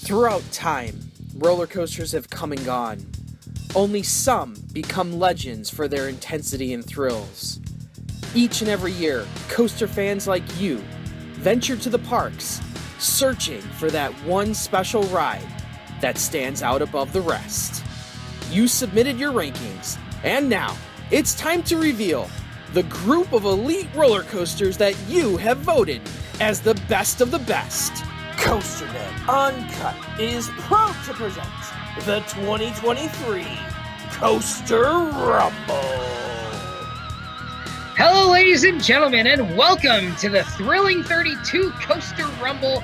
Throughout time, roller coasters have come and gone. Only some become legends for their intensity and thrills. Each and every year, coaster fans like you venture to the parks, searching for that one special ride that stands out above the rest. You submitted your rankings, and now it's time to reveal the group of elite roller coasters that you have voted as the best of the best. COASTER-net Uncut is proud to present the 2023 Coaster Rumble. Hello, ladies and gentlemen, and welcome to the Thrilling 32 Coaster Rumble.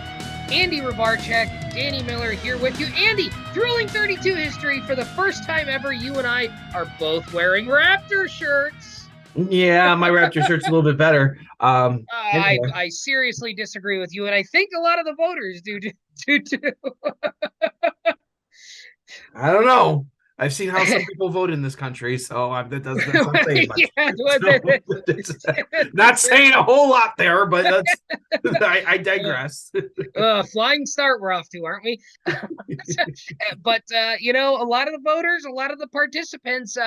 Andy Rabarchek, Danny Miller here with you. Andy, Thrilling 32 history. For the first time ever, you and I are both wearing Raptor shirts. Yeah, my Raptor shirt's a little bit better. Anyway. I seriously disagree with you, and I think a lot of the voters do too. I don't know. I've seen how some people vote in this country, so that's not saying much. Yeah, not saying a whole lot there, but I digress. Flying start we're off to, aren't we? But a lot of the voters, a lot of the participants,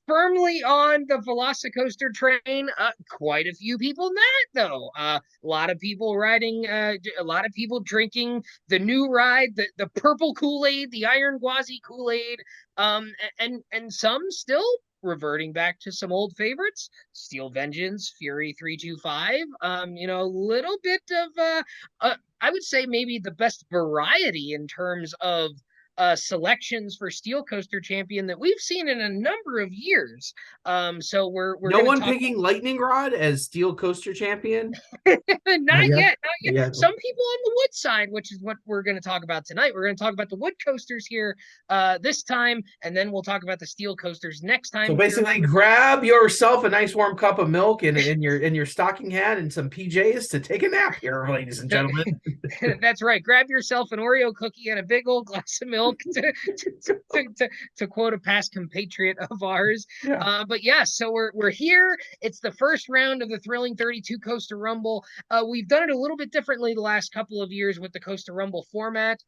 firmly on the Velocicoaster train. Quite a few people not, though. A lot of people riding, a lot of people drinking the new ride, the purple Kool-Aid, the Iron Gwazi Kool-Aid, and some still reverting back to some old favorites: Steel Vengeance, Fury 325. A little bit of I would say maybe the best variety in terms of selections for Steel Coaster Champion that we've seen in a number of years. So we're no one picking Lightning Rod as Steel Coaster Champion. Not yet. Some people on the wood side, which is what we're going to talk about tonight. We're going to talk about the wood coasters here this time, and then we'll talk about the steel coasters next time. So basically, grab yourself a nice warm cup of milk and in your stocking hat and some PJs to take a nap here, ladies and gentlemen. That's right. Grab yourself an Oreo cookie and a big old glass of milk to quote a past compatriot of ours. Yeah. But yes, so we're here. It's the first round of the Thrilling 32 Coaster Rumble. We've done it a little bit differently the last couple of years with the Coaster Rumble format.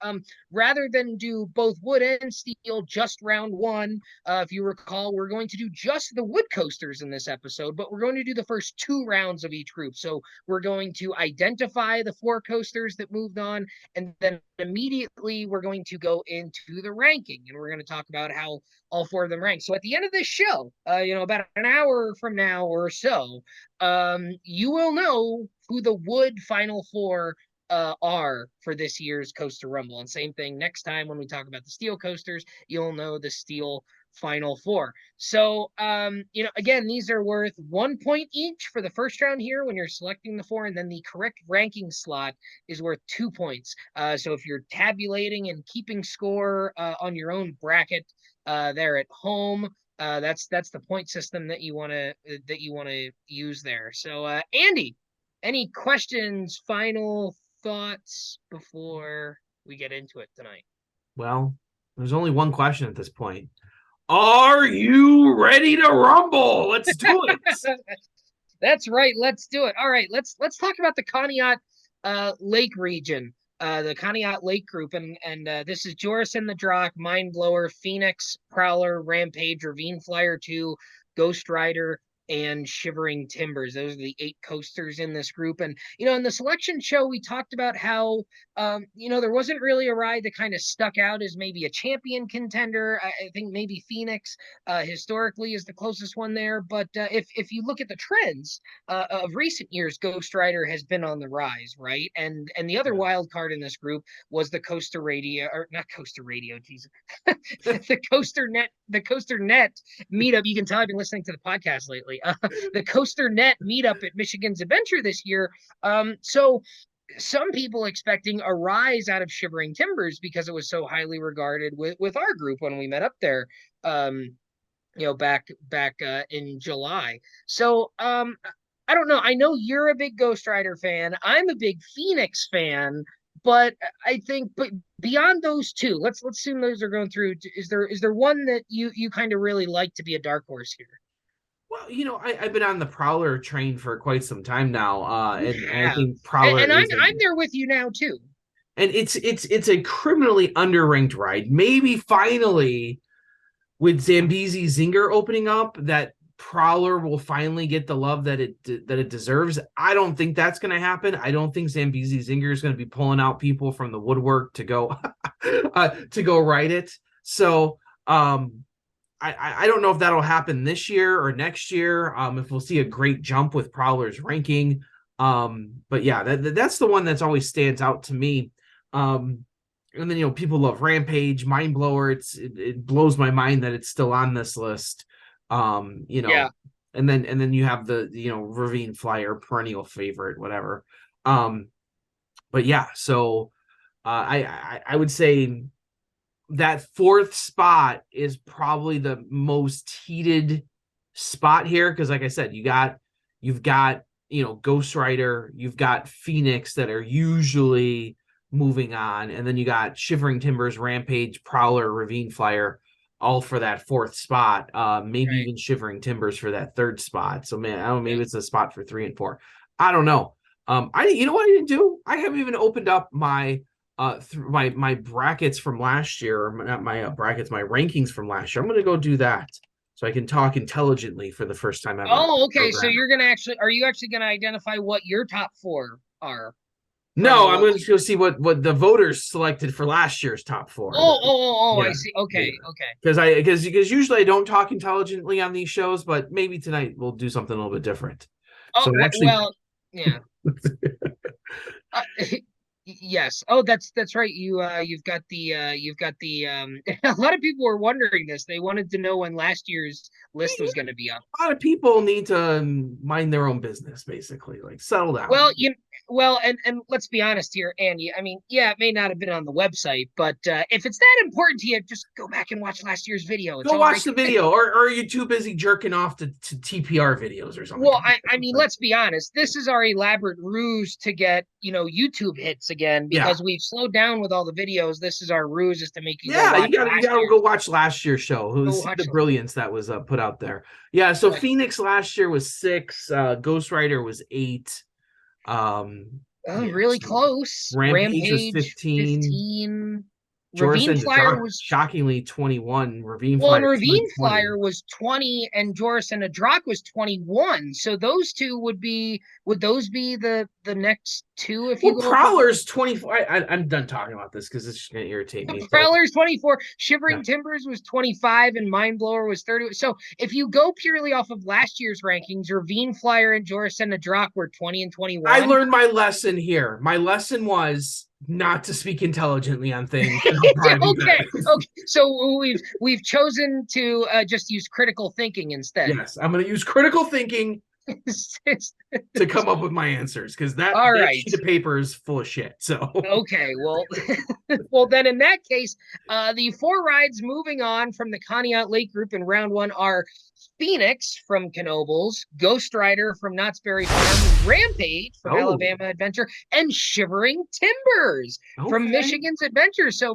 Rather than do both wood and steel just round one, if you recall, we're going to do just the wood coasters in this episode, but we're going to do the first two rounds of each group. So we're going to identify the four coasters that moved on, and then immediately we're going to go into the ranking, and we're going to talk about how all four of them rank. So at the end of this show, about an hour from now or so, you will know who the wood final four are for this year's Coaster Rumble. And same thing next time when we talk about the steel coasters, you'll know the steel final four. So, again, these are worth 1 point each for the first round here when you're selecting the four, and then the correct ranking slot is worth 2 points. So if you're tabulating and keeping score on your own bracket there at home, that's the point system that you want to use there. So, Andy, any questions, final thoughts before we get into it tonight? Well, there's only one question at this point. Are you ready to rumble? Let's do it. That's right. Let's do it. All right. Let's talk about the Conneaut Lake region, the Conneaut Lake group, and this is Joris and the Drock, Mindblower, Phoenix, Prowler, Rampage, Ravine Flyer 2, Ghost Rider, and Shivering Timbers. Those are the 8 coasters in this group. And in the selection show, we talked about how there wasn't really a ride that kind of stuck out as maybe a champion contender. I think maybe Phoenix historically is the closest one there. But if you look at the trends of recent years, Ghost Rider has been on the rise, right? And the other wild card in this group was the Coaster Radio, or not Coaster Radio, Jesus, the COASTER-net meetup. You can tell I've been listening to the podcast lately. The COASTER-net meetup at Michigan's Adventure this year. So some people expecting a rise out of Shivering Timbers because it was so highly regarded with our group when we met up there, back in July. So I don't know. I know you're a big Ghost Rider fan. I'm a big Phoenix fan. But I think, beyond those two, let's assume those are going through. Is there one that you kind of really like to be a dark horse here? Well, I've been on the Prowler train for quite some time now, and I think Prowler. And I'm there with you now too. And it's a criminally underranked ride. Maybe finally with Zambezi Zinger opening up, that Prowler will finally get the love that it deserves. I don't think that's going to happen. I don't think Zambezi Zinger is going to be pulling out people from the woodwork to go to go ride it. So I don't know if that'll happen this year or next year. If we'll see a great jump with Prowler's ranking. But yeah, that's the one that's always stands out to me. And then, people love Rampage, Mind Blower. It blows my mind that it's still on this list. Yeah. And then you have the, Ravine Flyer, perennial favorite, whatever. But yeah, so I would say that fourth spot is probably the most heated spot here. Because like I said, you've got, Ghost Rider, you've got Phoenix that are usually moving on, and then you got Shivering Timbers, Rampage, Prowler, Ravine Flyer, all for that fourth spot. Maybe even Shivering Timbers for that third spot. So man, I don't know, maybe it's a spot for 3 and 4. I don't know. You know what I didn't do? I haven't even opened up my my brackets from last year, or not my brackets, my rankings from last year. I'm going to go do that so I can talk intelligently for the first time ever. Oh, okay. So are you actually going to identify what your top 4 are? No, I'm going to go see what the voters selected for last year's top 4. Yeah. I see. Okay, okay. Because usually I don't talk intelligently on these shows, but maybe tonight we'll do something a little bit different. Oh, so actually, well, yeah. Yes. Oh, that's right. You've got the a lot of people were wondering this. They wanted to know when last year's list was going to be up. A lot of people need to mind their own business, basically, like settle down. Well, and let's be honest here, Andy. I mean, yeah, it may not have been on the website, but if it's that important to you, just go back and watch last year's video. Go watch the video, or are you too busy jerking off to TPR videos or something? Well, I mean, let's be honest. This is our elaborate ruse to get, YouTube hits again, because we've slowed down with all the videos. This is our ruse, is to make you you gotta go watch last year's show. Who's the brilliance that was put out there? Yeah, so Phoenix last year was 6, Ghost Rider was 8. Really close. Rampage was 15. Ravine Flyer was shockingly 21. Ravine Flyer was 20, and Joris and Adrak was 21. So those two would those be the next two? If you Prowler's 24. I'm done talking about this because it's just going to irritate me. Prowler's 24. Shivering Timbers was 25, and Mind Blower was 30. So if you go purely off of last year's rankings, Ravine Flyer and Joris and Adrak were 20 and 21. I learned my lesson here. My lesson was not to speak intelligently on things. Okay. So we've chosen to just use critical thinking instead. Yes, I'm going to use critical thinking to come up with my answers, because that sheet of paper is full of shit. So okay, well then in that case, the 4 rides moving on from the Conneaut Lake group in round 1 are Phoenix from Knoebels, Ghost Rider from Knott's Berry Farm, Rampage from Alabama Adventure, and Shivering Timbers from Michigan's Adventure. So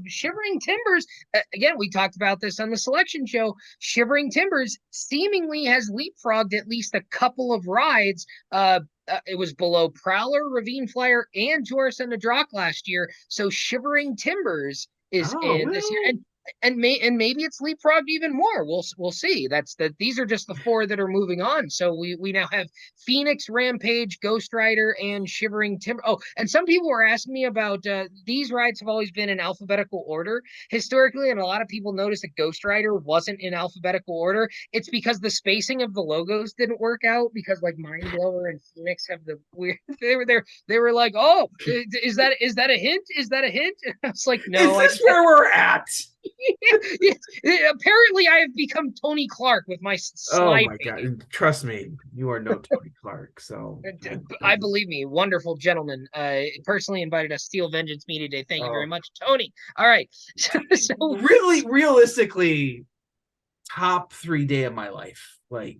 Shivering Timbers, again, we talked about this on the selection show. Shivering Timbers seemingly has leapfrogged at least a couple of rides. It was below Prowler, Ravine Flyer, and Joris and Adrak last year. So Shivering Timbers is in this year, and maybe it's leapfrogged even more. We'll see. These are just the 4 that are moving on. So we now have Phoenix, Rampage, Ghost Rider, and Shivering Timber. Oh, and some people were asking me about these rides have always been in alphabetical order historically, and a lot of people noticed that Ghost Rider wasn't in alphabetical order. It's because the spacing of the logos didn't work out, because like Mind Blower and Phoenix have the weird. They were like, oh, is that a hint? Is that a hint? I was like, no. Is this where we're at? Apparently I have become Tony Clark with my slide. Oh my god, trust me, you are no Tony Clark. So I believe me, wonderful gentleman, personally invited us Steel Vengeance me today. Thank you very much, Tony. All right. So really, realistically, top 3 day of my life. Like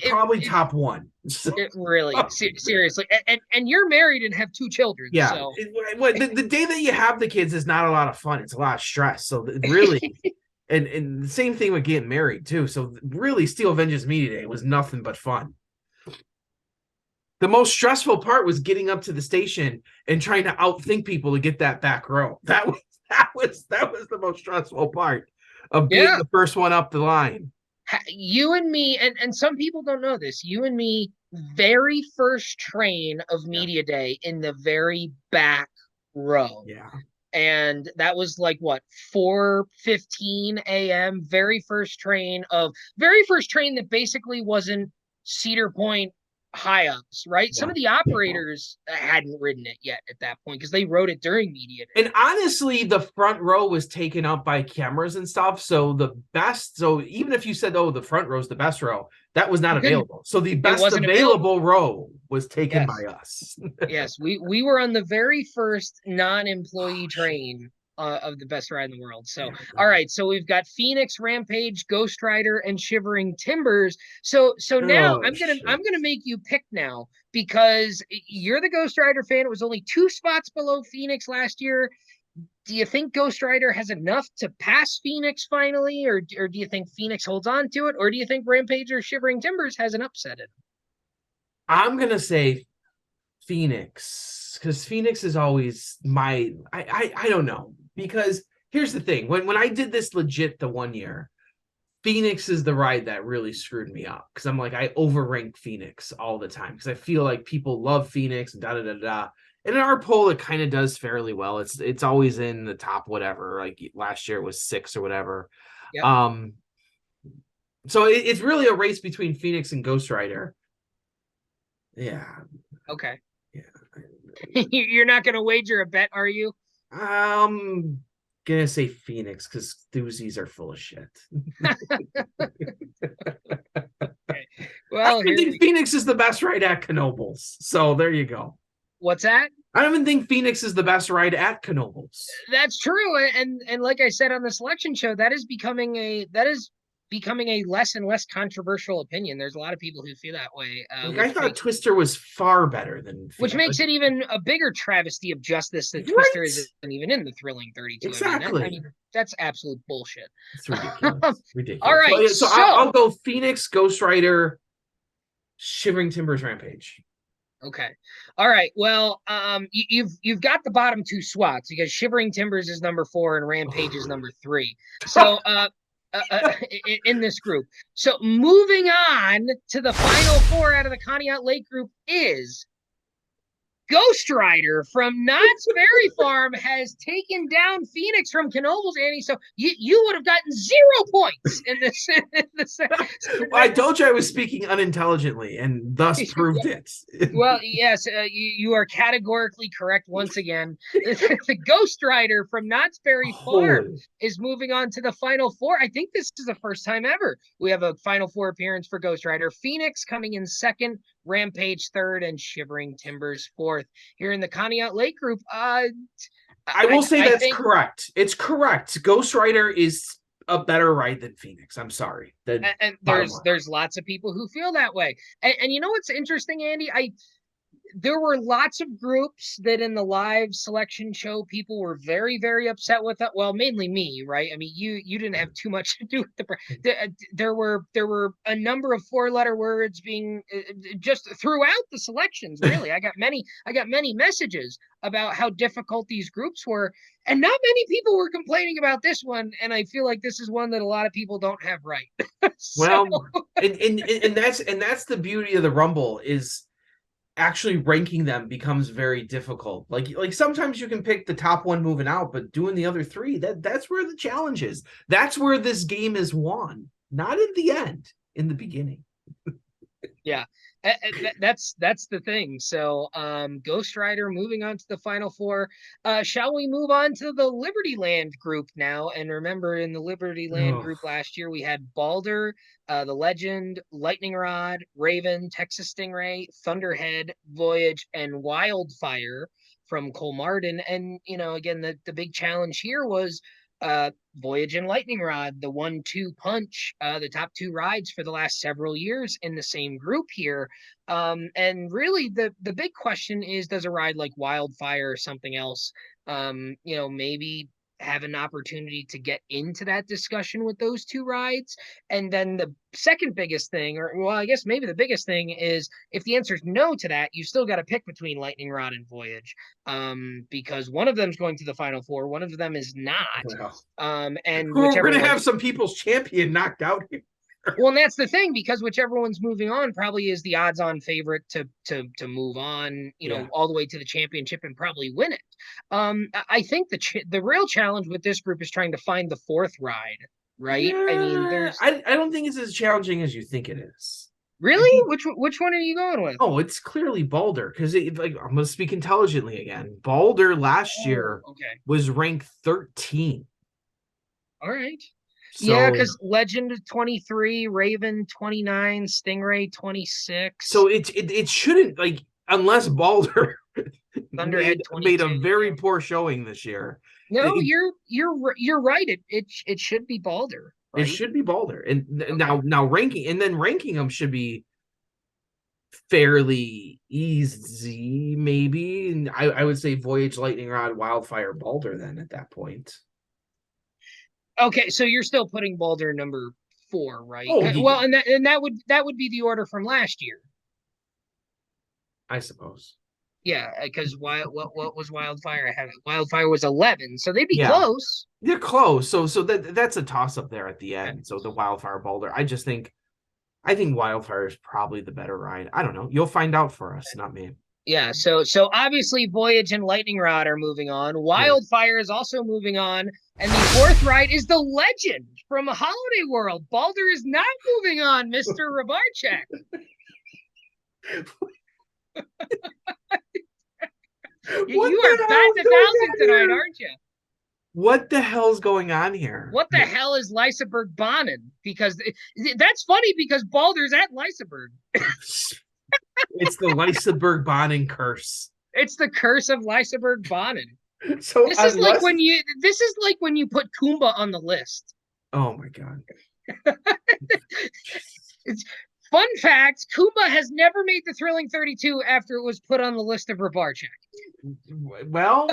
probably top 1. So. Really, seriously, and you're married and have 2 children. Yeah, so. The day that you have the kids is not a lot of fun. It's a lot of stress. So really, and the same thing with getting married too. So really, Steel Vengeance Me Day was nothing but fun. The most stressful part was getting up to the station and trying to outthink people to get that back row. That was the most stressful part of being Yeah. the first one up the line. You and me, and some people don't know this, you and me, very first train of media day in the very back row. Yeah. And that was like what, 4:15 a.m. Very first train that basically wasn't Cedar Point high ups, right? Some Yeah. of the operators hadn't ridden it yet at that point because they rode it during media day. And honestly, the front row was taken up by cameras and stuff. So even if you said, oh, the front row is the best row, that was not available. So the best wasn't available row was taken by us. Yes, we were on the very first non-employee train of the best ride in the world. So, all right, so we've got Phoenix, Rampage, Ghost Rider, and Shivering Timbers. So now I'm gonna make you pick now because you're the Ghost Rider fan. It was only 2 spots below Phoenix last year. Do you think Ghost Rider has enough to pass Phoenix finally, or do you think Phoenix holds on to it, or do you think Rampage or Shivering Timbers has an upset in it? I'm gonna say Phoenix, because Phoenix is always I don't know, because here's the thing, when I did this legit the one year, Phoenix is the ride that really screwed me up, because I'm like, I overrank Phoenix all the time because I feel like people love Phoenix and da da da da. And in our poll, it kind of does fairly well. It's always in the top whatever. Like last year it was 6 or whatever. Yep. So it's really a race between Phoenix and Ghost Rider. Yeah. Okay. Yeah. You're not going to wager a bet, are you? Gonna say Phoenix because doozies are full of shit. Okay. Well, I think Phoenix is the best ride at Knoebels. So there you go. What's that? I don't even think Phoenix is the best ride at Knoebels. That's true, and like I said on the selection show, that is becoming a less and less controversial opinion. There's a lot of people who feel that way. I thought Twister was far better than Phoenix. Which makes it even a bigger travesty of justice that Twister isn't even in the Thrilling 32. Exactly. I mean, that's absolute bullshit. It's ridiculous. Ridiculous. All right, so I'll go Phoenix, Ghost Rider, Shivering Timbers, Rampage. Okay. All right. Well, you've got the bottom 2 spots because Shivering Timbers is number 4 and Rampage is number 3. So in this group. So moving on to the final 4 out of the Conneaut Lake group is Ghost Rider from Knott's Berry Farm has taken down Phoenix from Knoebels, Annie. So you would have gotten 0 points in this. Well, I told you I was speaking unintelligently, and thus proved it. Well, yes, you are categorically correct once again. The Ghost Rider from Knott's Berry Farm is moving on to the final 4. I think this is the first time ever we have a final 4 appearance for Ghost Rider. Phoenix coming in 2nd, Rampage 3rd, and Shivering Timbers 4th. Here in the Conneaut Lake group, I will say that's correct. It's correct. Ghost Rider is a better ride than Phoenix. I'm sorry. And there's lots of people who feel that way. And you know what's interesting, Andy? There were lots of groups that in the live selection show people were very, very upset with it. Well, mainly me, right? I mean, you didn't have too much to do with there were a number of 4-letter words being just throughout the selections. Really, I got many messages about how difficult these groups were, and not many people were complaining about this one. And I feel like this is one that a lot of people don't have right. Well, and that's the beauty of the Rumble is actually ranking them becomes very difficult. Like sometimes you can pick the top one moving out, but doing the other 3, that's where the challenge is. That's where this game is won, not in the end, in the beginning. Yeah, that's the thing. So Ghost Rider moving on to the final 4. Shall we move on to the Liberty Land group now? And remember, in the Liberty Land group last year, we had Balder, the Legend, Lightning Rod, Raven, Texas Stingray, Thunderhead, Voyage, and Wildfire from Colmartin. And again, the big challenge here was Voyage and Lightning Rod, the 1-2 punch, the top 2 rides for the last several years in the same group here. And really the big question is, does a ride like Wildfire or something else, maybe have an opportunity to get into that discussion with those two rides. And then the second biggest thing, or well, I guess maybe the biggest thing, is if the answer is no to that, you still got to pick between Lightning Rod and Voyage, because one of them is going to the Final Four, one of them is not. Well, And we're whichever gonna one, have some people's champion knocked out here. well, and that's the thing, because whichever one's moving on probably is the odds-on favorite to move on, Yeah. all the way to the championship and probably win it. I think the real challenge with this group is trying to find the fourth ride, right? I mean, there's I don't think it's as challenging as you think it is. really which one are you going with? Oh, it's clearly Balder, because like, I'm gonna speak intelligently again. Balder last year Okay, was ranked 13. all right. Yeah, So because Legend 23, Raven 29, Stingray 26, so it shouldn't, like, unless Balder Thunderhead made a 22. very poor showing this year. No, It, you're right. It should be Balder, it right? should be Balder. And Okay. now ranking them should be fairly easy, maybe. And I would say Voyage, Lightning Rod, Wildfire, Balder then at that point. Okay, so you're still putting Balder number 4, right? Oh, yeah. Well, and that would be the order from last year. I suppose. Yeah, because what was Wildfire? I have Wildfire was 11, so they'd be Yeah. close. They're close. So that's a toss up there at the end. Okay. So the Wildfire, Balder. I think Wildfire is probably the better ride. I don't know. You'll find out for us, not me. Yeah, so obviously Voyage and Lightning Rod are moving on. Wildfire is also moving on, and the fourth ride is the Legend from Holiday World. Balder is not moving on, Mr. Rabarchek. You are back to thousand tonight, aren't you? What the hell's going on here? What the hell is Lysaberg Bonnen? Because that's funny, because Balder's at Lysaberg. It's the Lysaberg Bonnen curse. It's the curse of Lysaberg Bonnen. So this is like when you put Kumba on the list. Oh my god. It's fun fact, Kumba has never made the Thrilling 32 after it was put on the list of Rabarchek. Well,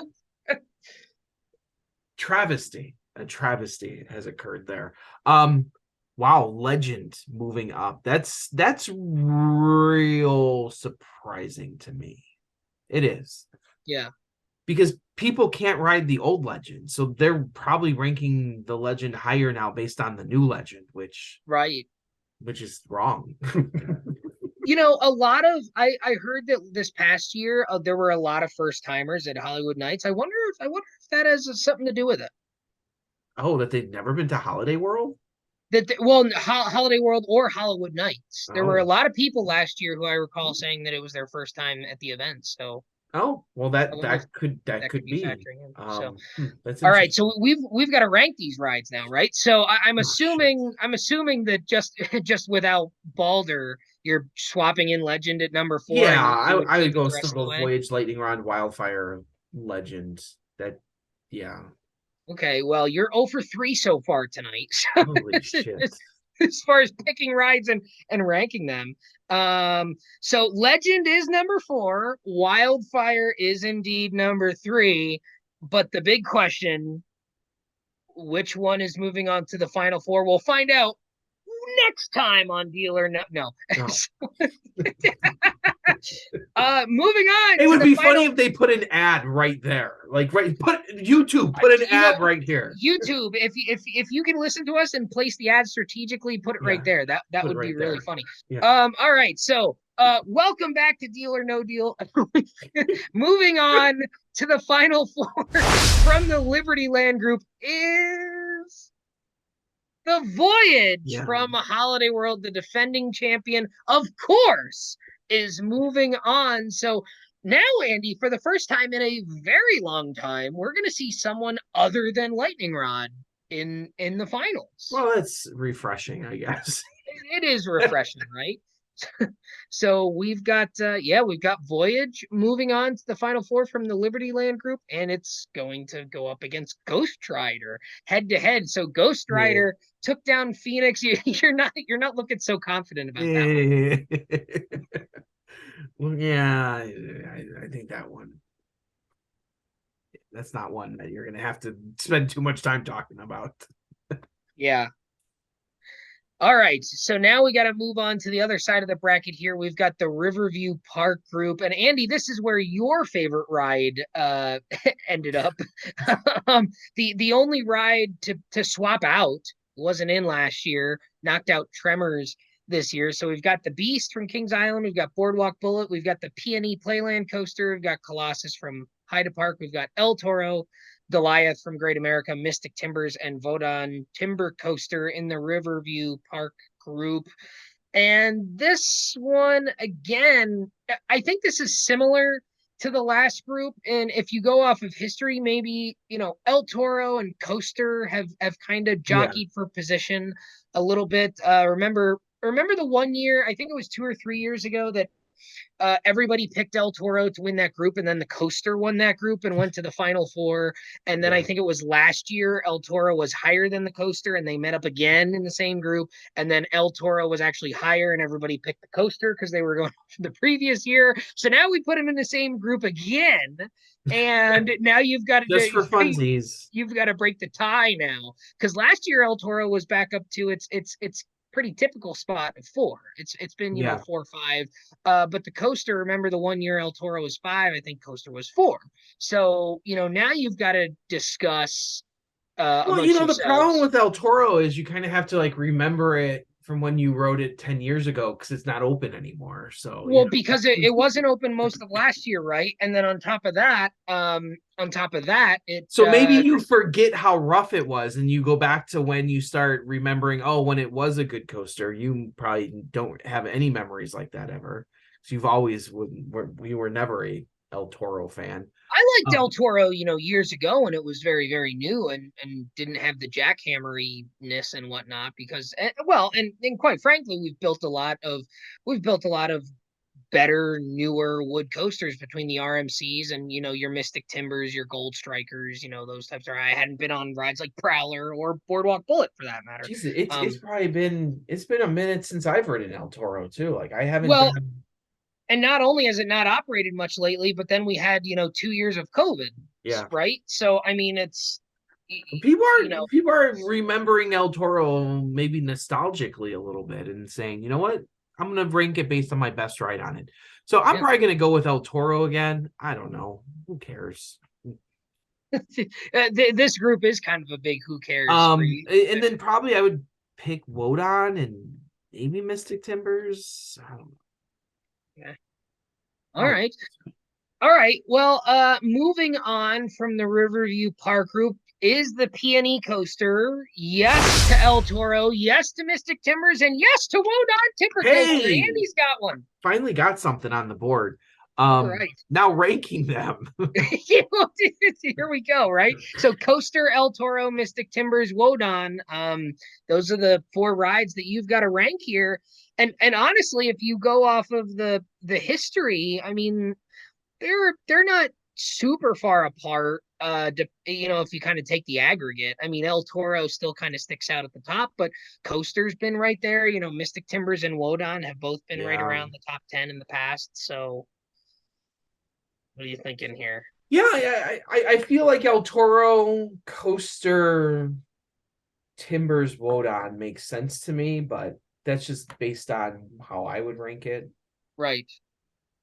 a travesty has occurred there. Wow, Legend moving up. That's real surprising to me. It is. Yeah. Because people can't ride the old Legend, so they're probably ranking the Legend higher now based on the new Legend, which is wrong. A lot of I heard that this past year there were a lot of first timers at Hollywood Nights. I wonder if that has something to do with it. Oh, that they've never been to Holiday World? Holiday World or Hollywood Nights. There were a lot of people last year who I recall saying that it was their first time at the event. So well, that could be factoring in. That's all right. So we've got to rank these rides now, right? So I'm assuming that just without Balder, you're swapping in Legend at number 4. Yeah, I would go still Voyage, Lightning Rod, Wildfire, Legend. Yeah. Okay, well, you're 0 for 3 so far tonight. Holy shit. As far as picking rides and ranking them. So Legend is number 4. Wildfire is indeed number 3. But the big question, which one is moving on to the Final Four? We'll find out next time on Deal or No. Moving on. It would be funny if they put an ad right there. Like put an ad right here. YouTube, if you can listen to us and place the ad strategically, put it right there. That would be really funny. Yeah. All right. So welcome back to Deal or No Deal. Moving on to the Final Four from the Liberty Land Group is the Voyage from Holiday World. The defending champion, of course, is moving on. So now, Andy, for the first time in a very long time, we're going to see someone other than Lightning Rod in the finals. Well, that's refreshing, I guess. It is refreshing, right? So we've got Voyage moving on to the Final Four from the Liberty Land Group, and it's going to go up against Ghost Rider head to head. So Ghost Rider took down Phoenix. You're not looking so confident about that one. Well, yeah, I think that one. that's not one that you're gonna have to spend too much time talking about. Yeah. All right, so now we got to move on to the other side of the bracket here. We've got the Riverview Park group, and Andy, this is where your favorite ride ended up. The only ride to swap out wasn't in last year. Knocked out Tremors this year. So we've got the Beast from Kings Island, we've got Boardwalk Bullet, we've got the P&E Playland coaster, we've got Colossus from Hyde Park, we've got El Toro, Goliath from Great America, Mystic Timbers, and Vodon Timber Coaster in the Riverview Park group. And this one, again, I think this is similar to the last group. And if you go off of history, maybe, El Toro and Coaster have kind of jockeyed for position a little bit. Remember the one year, I think it was 2 or 3 years ago, that everybody picked El Toro to win that group, and then the Coaster won that group and went to the Final Four. And then I think it was last year, El Toro was higher than the Coaster, and they met up again in the same group. And then El Toro was actually higher, and everybody picked the Coaster because they were going for the previous year. So now we put them in the same group again. And now you've got to just for funsies. You've got to break the tie now, because last year El Toro was back up to its pretty typical spot of 4. It's been 4 or 5. But the Coaster, remember the one year El Toro was 5, I think Coaster was 4. So now you've got to discuss. Well, the problem with El Toro is you kind of have to like remember it from when you wrote it 10 years ago, because it's not open anymore. So because it wasn't open most of last year, right? And then on top of that, so maybe you forget how rough it was, and you go back to when you start remembering, when it was a good coaster. You probably don't have any memories like that ever, because you've always we were never a El Toro fan. I liked El Toro, years ago when it was very, very new and didn't have the jackhammeriness and whatnot, because, and quite frankly, we've built a lot of better, newer wood coasters between the RMCs and, your Mystic Timbers, your Gold Strikers, those types. I hadn't been on rides like Prowler or Boardwalk Bullet for that matter. Jesus, it's probably been a minute since I've ridden El Toro too. Like I haven't been... And not only has it not operated much lately, but then we had, 2 years of COVID. Yeah. Right. So, I mean, it's people are remembering El Toro maybe nostalgically a little bit and saying, you know what, I'm going to rank it based on my best ride on it. So I'm probably going to go with El Toro again. I don't know. Who cares? This group is kind of a big who cares. And then probably I would pick Wodan and maybe Mystic Timbers. I don't know. Yeah. All right. Well, moving on from the Riverview Park group is the P&E coaster. Yes to El Toro. Yes to Mystic Timbers. And yes to Wodan Timber Coaster. Andy's got one. Finally got something on the board. All right. Now ranking them. Here we go, right? So Coaster, El Toro, Mystic Timbers, Wodan. Those are the 4 rides that you've got to rank here. And honestly, if you go off of the history, I mean, they're not super far apart. If you kind of take the aggregate, I mean, El Toro still kind of sticks out at the top, but Coaster's been right there. Mystic Timbers and Wodan have both been right around the top 10 in the past. So, what are you thinking here? Yeah, I feel like El Toro, Coaster, Timbers, Wodan makes sense to me, but that's just based on how I would rank it. Right.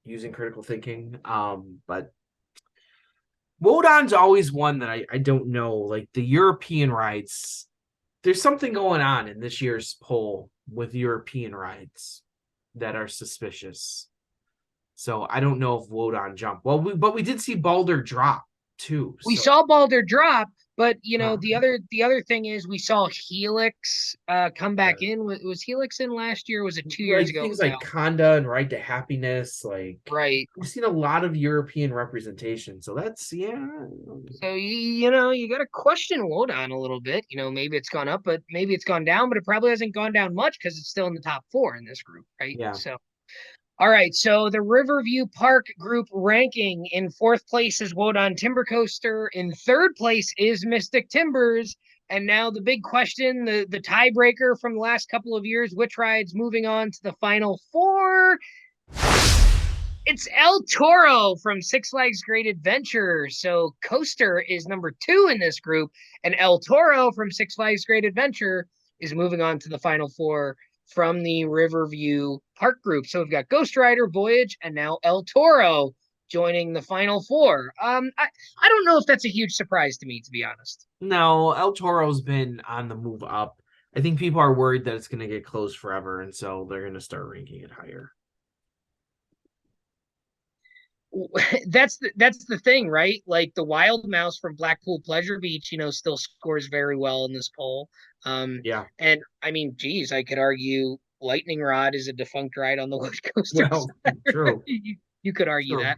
Using critical thinking. But Wodan's always one that I don't know. Like the European rides, there's something going on in this year's poll with European rides that are suspicious. So I don't know if Wodan jumped. Well, but we did see Balder drop too. We saw Balder drop, but the other thing is we saw Helix come back in. Was Helix in last year? Or was it 2 years ago? Things like Conda and Ride to Happiness, like right. We've seen a lot of European representation, so that's So you got to question Wodan a little bit. Maybe it's gone up, but maybe it's gone down. But it probably hasn't gone down much because it's still in the top 4 in this group, right? Yeah. So. All right, so the Riverview Park group ranking: in 4th place is Wodan Timber Coaster. In 3rd place is Mystic Timbers. And now the big question, the tiebreaker from the last couple of years, which ride's moving on to the Final 4? It's El Toro from Six Flags Great Adventure. So Coaster is number 2 in this group, and El Toro from Six Flags Great Adventure is moving on to the final 4 from the Riverview Park group. So we've got Ghost Rider, Voyage, and now El Toro joining the final 4. I don't know if that's a huge surprise to me, to be honest. No, El Toro's been on the move up. I think people are worried that it's going to get closed forever, and so they're going to start ranking it higher. That's the thing, right? Like the Wild Mouse from Blackpool Pleasure Beach, still scores very well in this poll. Yeah. And I mean, geez, I could argue Lightning Rod is a defunct ride on the Wood Coaster. Well, true. You could argue True. that.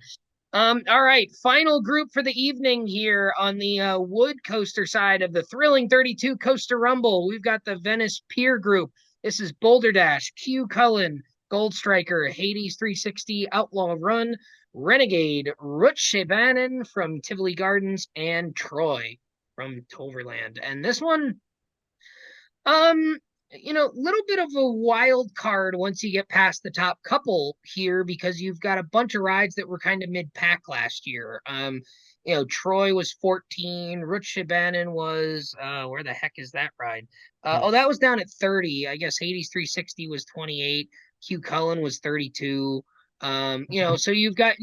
All right, final group for the evening here on the Wood Coaster side of the Thrilling 32 Coaster Rumble. We've got the Venice Pier group. This is Boulder Dash, Q Cullen, Gold Striker, Hades 360, Outlaw Run, Renegade, Rutschebanen from Tivoli Gardens, and Troy from Toverland. And this one, little bit of a wild card once you get past the top couple here, because you've got a bunch of rides that were kind of mid-pack last year. Troy was 14, Rutschebanen was where the heck is that ride? That was down at 30. I guess Hades 360 was 28. Q Cullen was 32. So you've got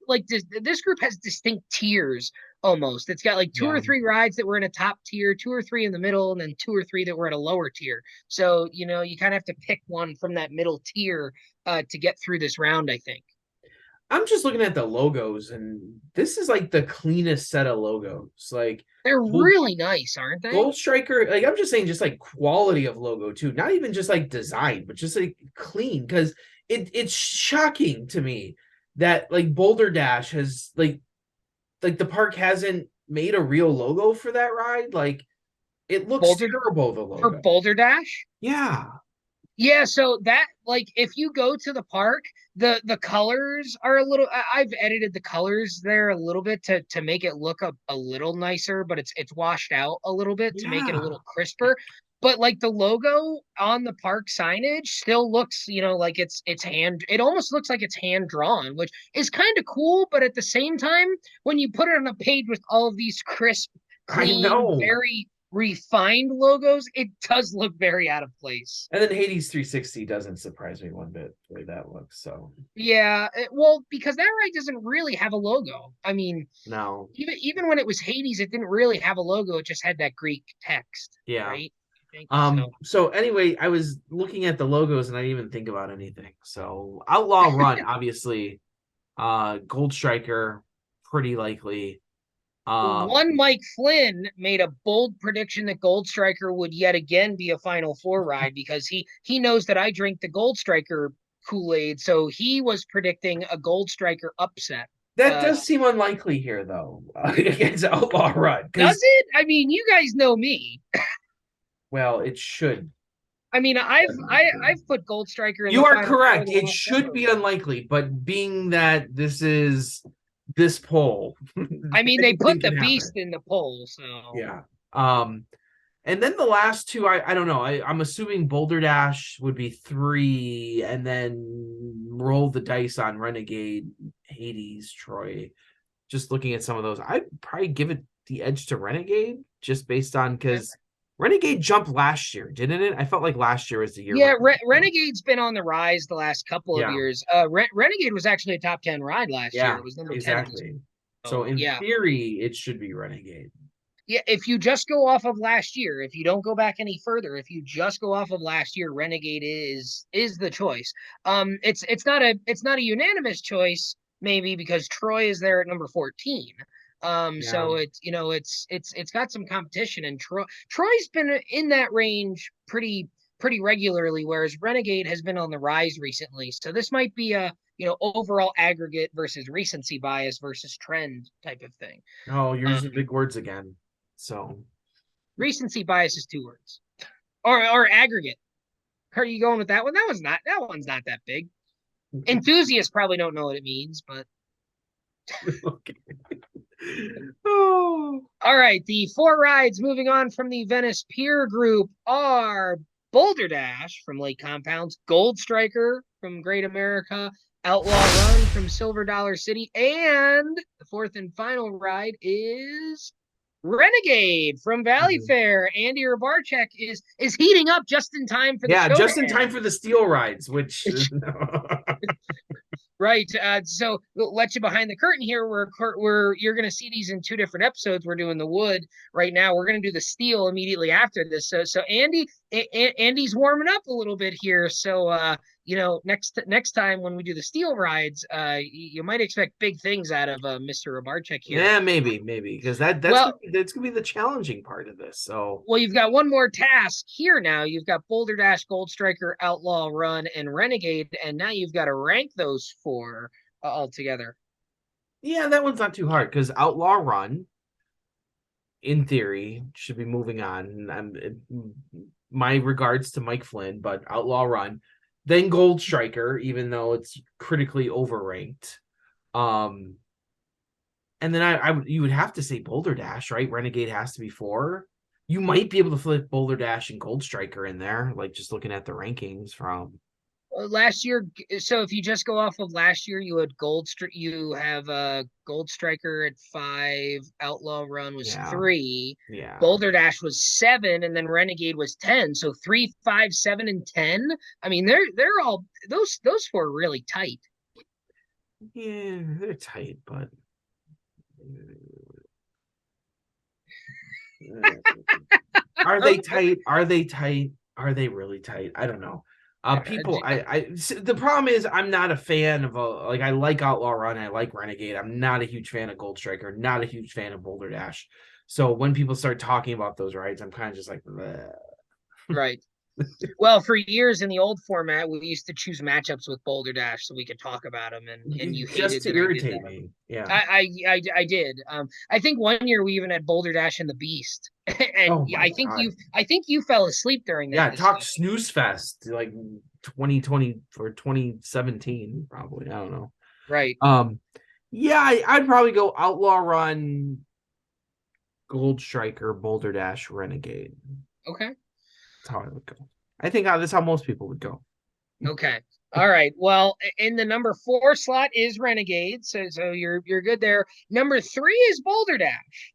like this group has distinct tiers almost. It's got like two or three rides that were in a top tier, 2 or 3 in the middle, and then 2 or 3 that were at a lower tier. So you kind of have to pick one from that middle tier to get through this round, I think. I'm just looking at the logos, and this is like the cleanest set of logos. Like they're really nice, aren't they? Gold Striker, like I'm just saying, just like quality of logo too. Not even just like design, but just like clean. Because it's shocking to me that like Boulder Dash has like the park hasn't made a real logo for that ride. Like it looks terrible, the logo. For Boulder Dash? Yeah. Yeah, so that, like, if you go to the park, the colors are a little. I've edited the colors there a little bit to make it look a little nicer, but it's washed out a little bit to make it a little crisper. But like the logo on the park signage still looks, like it's hand. It almost looks like it's hand drawn, which is kind of cool. But at the same time, when you put it on a page with all of these crisp, clean, very refined logos, it does look very out of place. And then Hades 360 doesn't surprise me one bit the way that looks. So yeah, well, because that ride doesn't really have a logo. I mean, no, even when it was Hades, it didn't really have a logo. It just had that Greek text. Yeah. Right. So anyway, I was looking at the logos and I didn't even think about anything. So Outlaw Run, obviously, Gold Striker, pretty likely. One Mike Flynn made a bold prediction that Gold Striker would yet again be a Final Four ride because he knows that I drink the Gold Striker Kool-Aid, so he was predicting a Gold Striker upset. That does seem unlikely here, though, against Outlaw Run. Does it? I mean, you guys know me. Well, it should. I mean, I've put Gold Striker in. You are correct. It should be unlikely, but being that this is this poll, I mean, they put the beast in the poll, so yeah. And then the last two, I don't know. I'm assuming Boulder Dash would be 3, and then roll the dice on Renegade, Hades, Troy. Just looking at some of those, I'd probably give it the edge to Renegade, just based on because Renegade jumped last year, didn't it? I felt like last year was the year. Yeah, Renegade's been on the rise the last couple of years. Renegade was actually a top 10 ride last year. It was number 10. So in theory, it should be Renegade. Yeah, if you just go off of last year, if you don't go back any further, if you just go off of last year, Renegade is the choice. It's not a unanimous choice, maybe because Troy is there at number 14. So it's got some competition, and Troy's been in that range pretty regularly, whereas Renegade has been on the rise recently. So this might be a overall aggregate versus recency bias versus trend type of thing. Oh, you're using big words again. So recency bias is 2 words, or aggregate. Are you going with that one? That one's not that big. Enthusiasts probably don't know what it means, but okay. Oh. All right, the 4 rides moving on from the Venice Pier group are Boulder Dash from Lake Compounds, Gold Striker from Great America, Outlaw Run from Silver Dollar City. And the fourth and final ride is Renegade from Valley Fair. Andy Rabarchek is heating up just in time for the Yeah, show. just in time for the steel rides, which Right. So we'll let you behind the curtain here. We're you're going to see these in 2 different episodes. We're doing the wood right now. We're going to do the steel immediately after this. So Andy's warming up a little bit here. So next time when we do the steel rides, you might expect big things out of Mr. Rabarchek here. yeah, maybe because that's gonna be the challenging part of this. So Well, you've got one more task here now. You've got Boulder Dash, Gold Striker, Outlaw Run, and Renegade, and now you've got to rank those 4 all together. yeah, that one's not too hard because Outlaw Run, in theory, should be moving on. My regards to Mike Flynn, but Outlaw Run, then Gold Striker, even though it's critically overranked. And then you would have to say Boulder Dash, right? Renegade has to be 4. You might be able to flip Boulder Dash and Gold Striker in there, like just looking at the rankings from Last year. So if you just go off of last year, you had you have Gold Striker at 5, Outlaw Run was 3, Boulder Dash was 7, and then Renegade was 10. So 3, 5, 7, and 10. I mean, they're all those 4 are really tight. Yeah, they're tight, but are they tight? Are they tight? Are they really tight? I don't know. The problem is I'm not a fan of I like Outlaw Run, I like Renegade. I'm not a huge fan of Gold Striker, not a huge fan of Boulder Dash. So when people start talking about those rides, I'm kind of just like, bleh. Right. Well, for years in the old format, we used to choose matchups with Boulder Dash so we could talk about them, and you hated just to that irritate me. Yeah, I did. I think one year we even had Boulder Dash and the Beast, and I think you fell asleep during that. Yeah, talk snooze fest like 2020 or 2017, probably. I don't know. Right. Yeah, I'd probably go Outlaw Run, Gold Striker, Boulder Dash, Renegade. Okay. That's how I would go. I think that's how most people would go. Okay. All right. Well, in the number 4 slot is Renegade, so you're good there. Number 3 is Boulder Dash.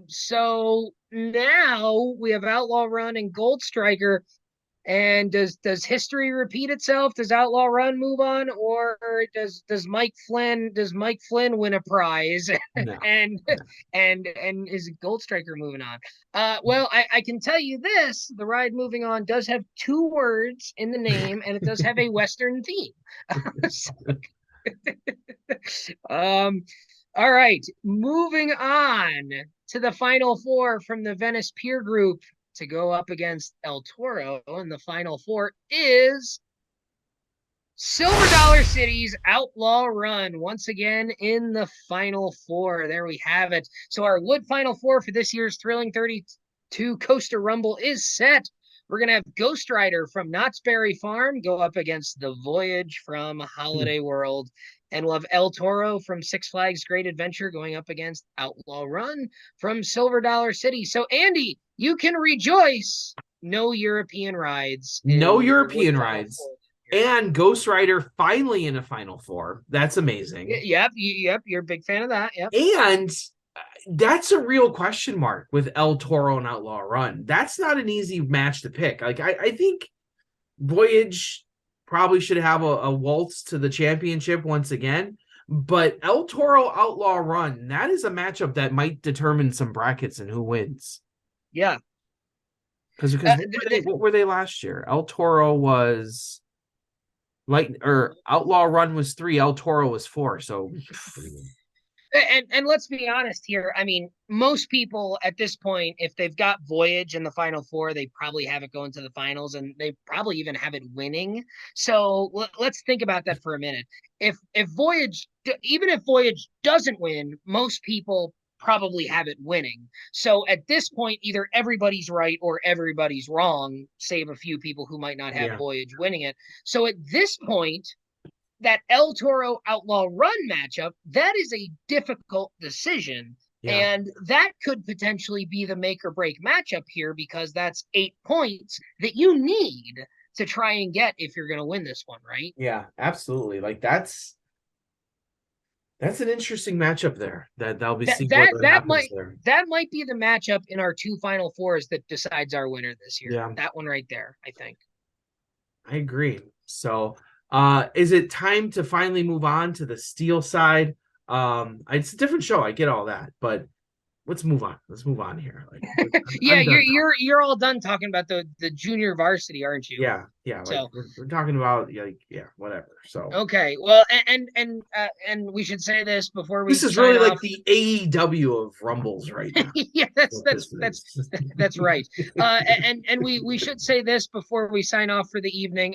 So now we have Outlaw Run and Gold Striker. And does history repeat itself? Does Outlaw Run move on, or does Mike Flynn win a prize? No. and is Gold Striker moving on? Well, I can tell you this: the ride moving on does have 2 words in the name, and it does have a Western theme. All right, moving on to the final 4 from the Venice Pier group to go up against El Toro, and the final 4 is Silver Dollar City's Outlaw Run. Once again in the final 4. There we have it. So our wood final 4 for this year's Thrilling 32 Coaster Rumble is set. We're going to have Ghost Rider from Knott's Berry Farm go up against The Voyage from Holiday World. And we'll have El Toro from Six Flags Great Adventure going up against Outlaw Run from Silver Dollar City. So, Andy, you can rejoice. No European rides. No European rides. And Ghost Rider finally in a Final 4. That's amazing. Yep. You're a big fan of that. Yep. And that's a real question mark with El Toro and Outlaw Run. That's not an easy match to pick. Like I think Voyage probably should have a waltz to the championship once again. But El Toro Outlaw Run, that is a matchup that might determine some brackets and who wins. Yeah. Because what were they last year? El Toro was Outlaw Run was 3, El Toro was 4. So and let's be honest here. I mean, most people at this point, if they've got Voyage in the final 4, they probably have it going to the finals, and they probably even have it winning. So let's think about that for a minute. If Voyage, even if Voyage doesn't win, most people probably have it winning. So at this point, either everybody's right or everybody's wrong, save a few people who might not have Voyage winning it. So at this point, that El Toro Outlaw Run matchup, that is a difficult decision. Yeah. And that could potentially be the make or break matchup here, because that's 8 points that you need to try and get if you're going to win this one, right? Yeah, absolutely. Like that's an interesting matchup there. That'll be seeing what happens there. That might be the matchup in our 2 Final Fours that decides our winner this year. Yeah, that one right there, I think. I agree. So, is it time to finally move on to the steel side? It's a different show. I get all that, but let's move on. Let's move on here. Like, Yeah, I'm done you're all done talking about the junior varsity, aren't you? Yeah, like So we're talking about whatever. So okay, well, and we should say this before we this is sign really off. like the AEW of Rumbles right now. Yeah, that's right. And we should say this before we sign off for the evening.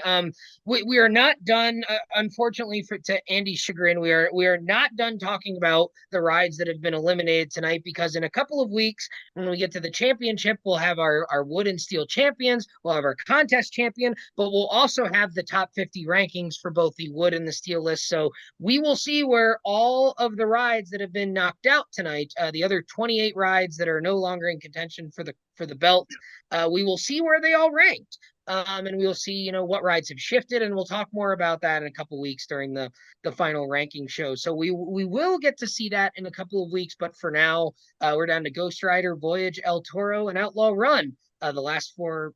We are not done. Unfortunately, to Andy's chagrin, we are not done talking about the rides that have been eliminated tonight, because in a couple of weeks, when we get to the championship, we'll have our wood and steel champions. We'll have our contest champion, but we'll also have the top 50 rankings for both the wood and the steel list. So we will see where all of the rides that have been knocked out tonight, the other 28 rides that are no longer in contention for the belt, we will see where they all ranked. And we'll see, what rides have shifted, and we'll talk more about that in a couple weeks during the final ranking show. So we will get to see that in a couple of weeks, but for now, we're down to Ghost Rider, Voyage, El Toro, and Outlaw Run, the last 4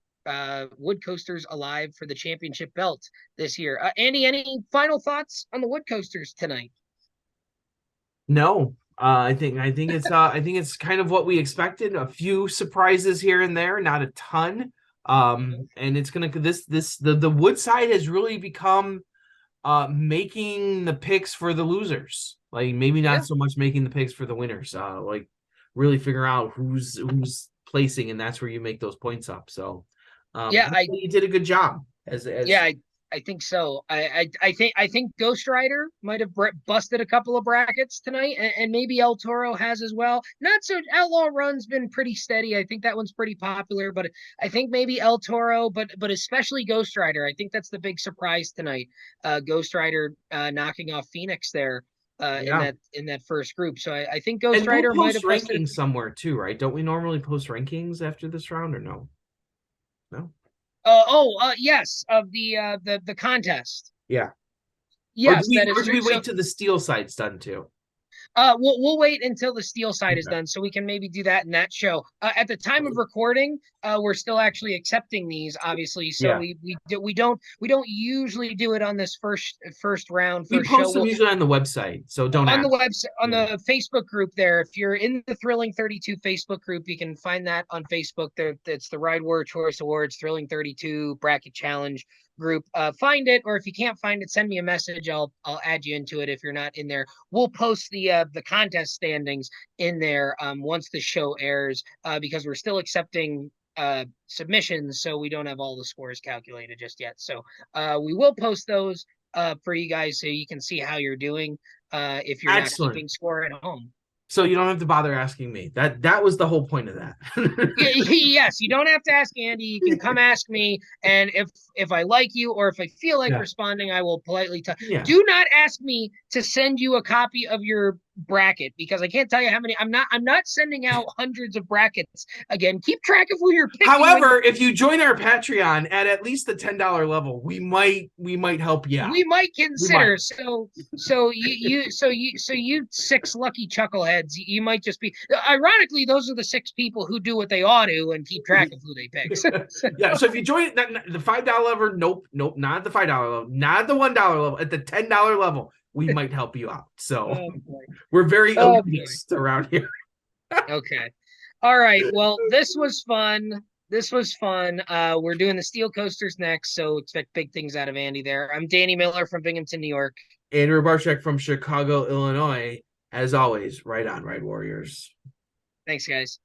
wood coasters alive for the championship belt this year. Andy, any final thoughts on the wood coasters tonight? No, I think it's kind of what we expected. A few surprises here and there, not a ton. And it's gonna the wood side has really become making the picks for the losers. Like maybe not so much making the picks for the winners. Like really figure out who's placing, and that's where you make those points up. So you did a good job. I think so. I think Ghost Rider might have busted a couple of brackets tonight, and maybe El Toro has as well. Not so. Outlaw Run's been pretty steady. I think that one's pretty popular, but I think maybe El Toro, but especially Ghost Rider. I think that's the big surprise tonight. Ghost Rider knocking off Phoenix there in that first group. So I think Ghost Rider might have post rankings somewhere too, right? Don't we normally post rankings after this round or no? No. Yes, of the contest. Yeah. Yes, or do we wait till the steel side's done too? We'll wait until the steel side is done, so we can maybe do that in that show. At the time of recording, we're still actually accepting these, obviously. So we don't usually do it on this first round. We post them usually on the website, so don't on the website, on the Facebook group there. If you're in the Thrilling 32 Facebook group, you can find that on Facebook. There, it's the Ride War Choice Awards Thrilling 32 Bracket Challenge group. Find it, or if you can't find it, send me a message. I'll add you into it if you're not in there. We'll post the contest standings in there once the show airs, because we're still accepting submissions, so we don't have all the scores calculated just yet. So we will post those for you guys so you can see how you're doing if you're not keeping score at home. So you don't have to bother asking me. That was the whole point of that. Yes, you don't have to ask Andy. You can come ask me, and if I like you or if I feel like responding, I will politely tell. Do not ask me to send you a copy of your bracket, because I can't tell you how many. I'm not sending out hundreds of brackets again. Keep track of who you're picking. However, if you join our Patreon at least the $10 level, we might help you out. We might consider. So you 6 lucky chuckleheads, you might just be. Ironically, those are the 6 people who do what they ought to and keep track of who they pick. So if you join the $5 level, nope, not the $5 level, not the $1 level, at the $10 level, we might help you out. So we're very elitist around here. Okay. All right. Well, this was fun. We're doing the steel coasters next, so expect big things out of Andy there. I'm Danny Miller from Binghamton, New York. Andrew Barczyk from Chicago, Illinois. As always, right on, Ride Warriors. Thanks, guys.